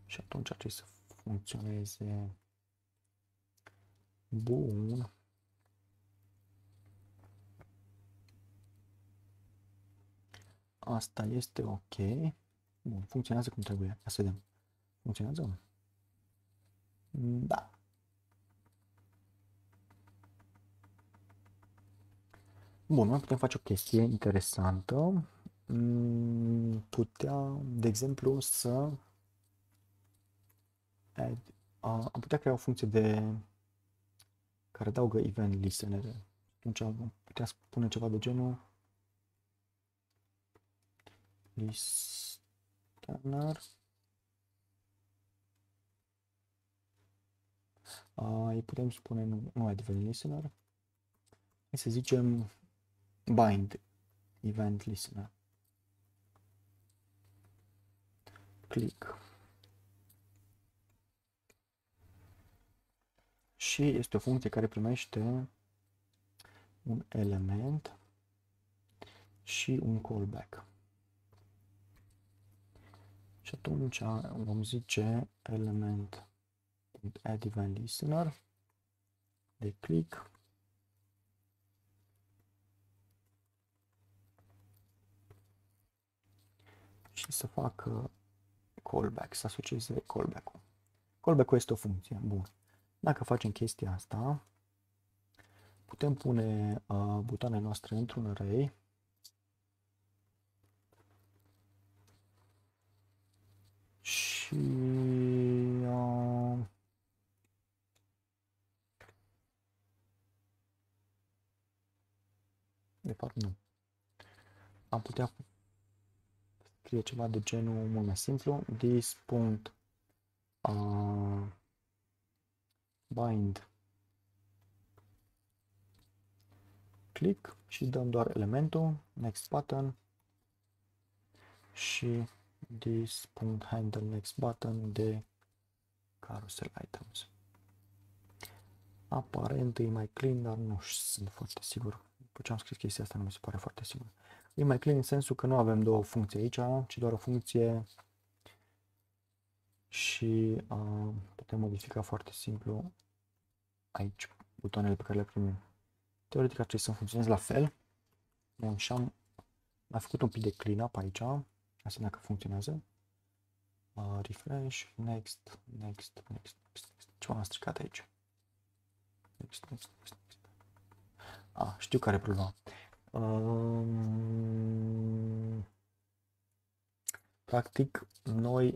Și atunci trebuie să funcționeze bun. Asta este ok. Bun, funcționează cum trebuie. Ia să vedem. Funcționează? Da. Bun, mai putem face o chestie interesantă. Putea, de exemplu, să am putea crea o funcție care adaugă event listener. Atunci am putea spune ceva de genul listener. Îi putem spune nu event listener. Hai să zicem bind event listener. Click. Și este o funcție care primește un element și un callback. Și atunci vom zice element add event listener de click și să facă callback, să asocieze callback-ul. Callback-ul este o funcție. Bun. Dacă facem chestia asta, putem pune butoanele noastre într-un array și de fapt nu. Am putea scrie ceva de genul mult mai simplu, this.bind click și dăm doar elementul, next button și this.handle next button de carousel items. Aparent e mai clean, dar nu sunt foarte sigur. După ce am scris chestia asta nu mi se pare foarte sigur. E mai clean în sensul că nu avem două funcții aici, ci doar o funcție și putem modifica foarte simplu aici butoanele pe care le primim. Teoretic ar trebui să funcționeze la fel. Bun, și am mai făcut un pic de clean-up aici. Asta dacă funcționează. Refresh, next. Ceva am stricat aici. Next. Știu care e problema. Um, Practic, noi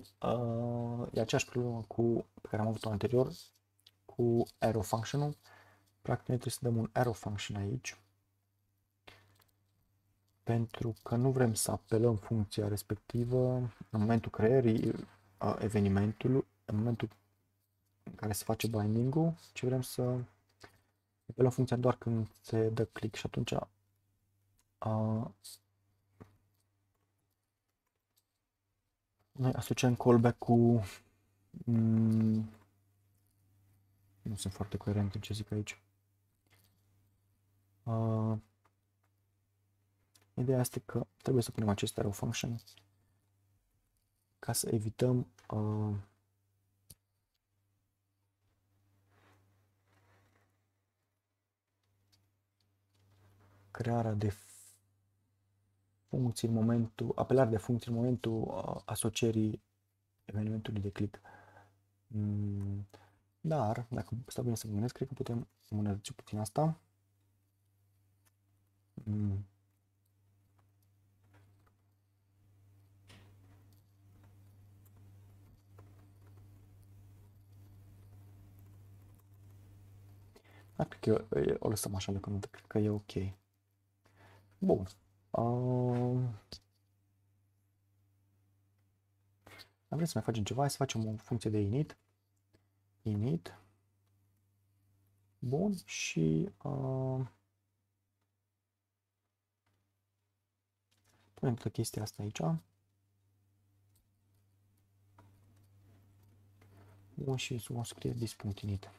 e aceeași problemă pe care am avut-o anterior cu arrow function-ul. Practic, noi trebuie să dăm un arrow function aici, pentru că nu vrem să apelăm funcția respectivă în momentul creării evenimentului, în momentul în care se face binding-ul, ci vrem să apelăm funcția doar când se dă click și atunci noi asociem callback-ul. Nu sunt foarte coerent în ce zic aici. Ideea este că trebuie să punem acest arrow function ca să evităm crearea de funcții în momentul, apelarea de funcții în momentul asocierii evenimentului de click. Dar, dacă stau bine să mă gândesc, cred că putem îmbunătăți puțin asta. Cred că o lăsăm așa deocamdată, cred că e ok. Bun. Vrem să mai facem ceva, să facem o funcție de init. Bun, și punem toată chestia asta aici. Bun, și vom scrie this.init.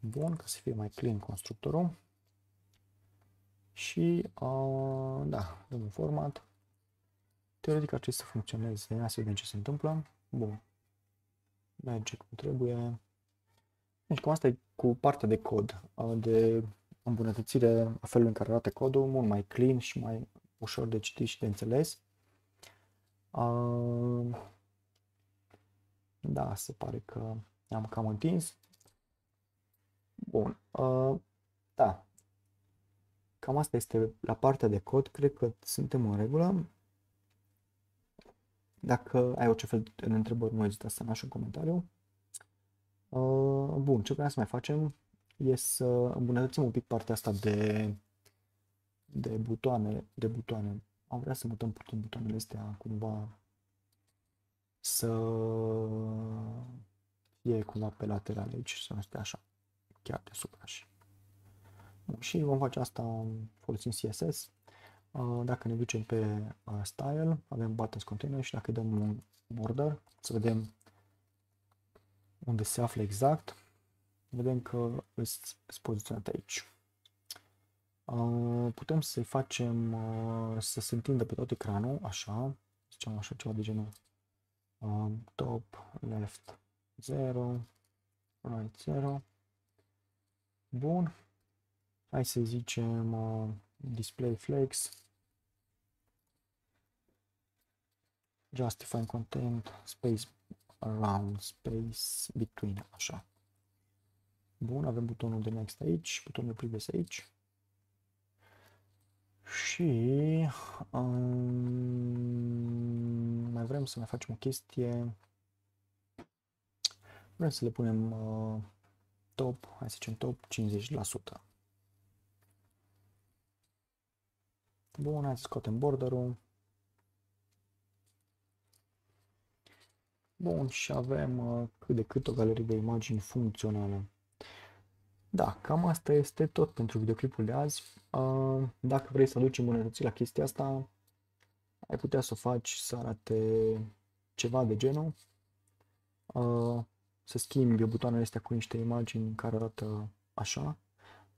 Bun, ca să fie mai clean constructorul. Și, da, dăm un format. Teoretic ar trebui să funcționeze. Hai să vedem ce se întâmplă. Bun. Merge cum trebuie. Deci cam asta e cu partea de cod, de îmbunătățire a felului în care arată codul, mult mai clean și mai ușor de citit și de înțeles. Da, se pare că am cam întins. Bun. Da. Cam asta este la partea de cod. Cred că suntem în regulă. Dacă ai orice fel de întrebări, nu ezita să lași un comentariu. Bun, ce vreau să mai facem e să îmbunătățim un pic partea asta de butoane. Am vrea să mutăm puțin butoanele astea cumva să fie cumva pe lateral aici, să nu stea așa, chiar deasupra și. Bun, și vom face asta folosind CSS. Dacă ne ducem pe style, avem buttons container și dacă dăm un border, să vedem unde se află exact, vedem că este poziționat aici. Putem să-i facem să se întindă pe tot ecranul, așa, zicem așa, ceva de genul top, left, 0, right, 0. Bun. Hai să zicem display flex, justify content, space around, space between, așa. Bun, avem butonul de next aici, butonul de previous aici. Și mai vrem să mai facem o chestie. Vrem să le punem top, hai să zicem top 50%. Bun, hai să scoatem borderul. Bun, și avem cât de cât o galerie de imagini funcțională. Da, cam asta este tot pentru videoclipul de azi. Dacă vrei să aduci îmbunătățiri la chestia asta, ai putea să o faci să arate ceva de genul. Să schimbi butoanele astea cu niște imagini care arată așa.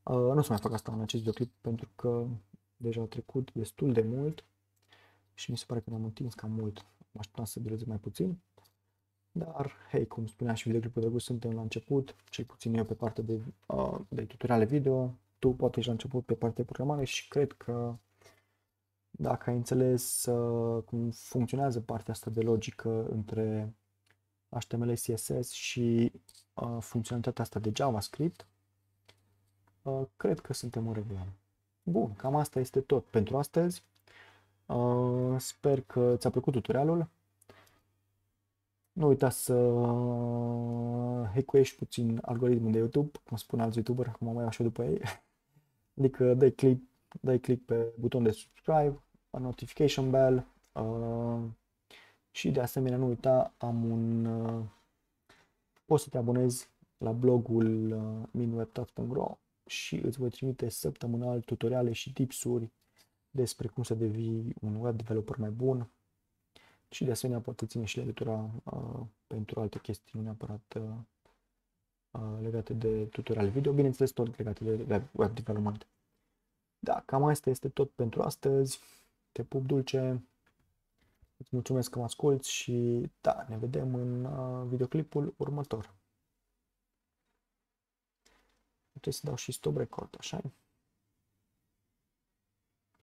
Nu o să mai fac asta în acest videoclip pentru că deja a trecut destul de mult și mi se pare că ne-am întins cam mult. Mă așteptam să dureze mai puțin. Dar, hei, cum spunea și videoclipul de gust, suntem la început, cel puțin eu pe partea de tutoriale video, tu poate ești la început pe partea de programare și cred că dacă ai înțeles cum funcționează partea asta de logică între HTML, CSS și funcționalitatea asta de JavaScript, cred că suntem în regulă. Bun, cam asta este tot pentru astăzi. Sper că ți-a plăcut tutorialul. Nu uita să hackuiești puțin algoritmul de YouTube, cum spun alți YouTuber, acum mai iau și eu după ei. Adică dai click pe butonul de subscribe, notification bell și de asemenea nu uita, poți să te abonezi la blogul minwebtat.ro și îți voi trimite săptămânal tutoriale și tipsuri despre cum să devii un web developer mai bun și de asemenea poate ține și legătura pentru alte chestii, nu neapărat legate de tutoriale video, bineînțeles tot legate de web development. Da, cam asta este tot pentru astăzi. Te pup dulce, îți mulțumesc că mă asculți și da, ne vedem în videoclipul următor. Trebuie să dau și stop record, așa -i?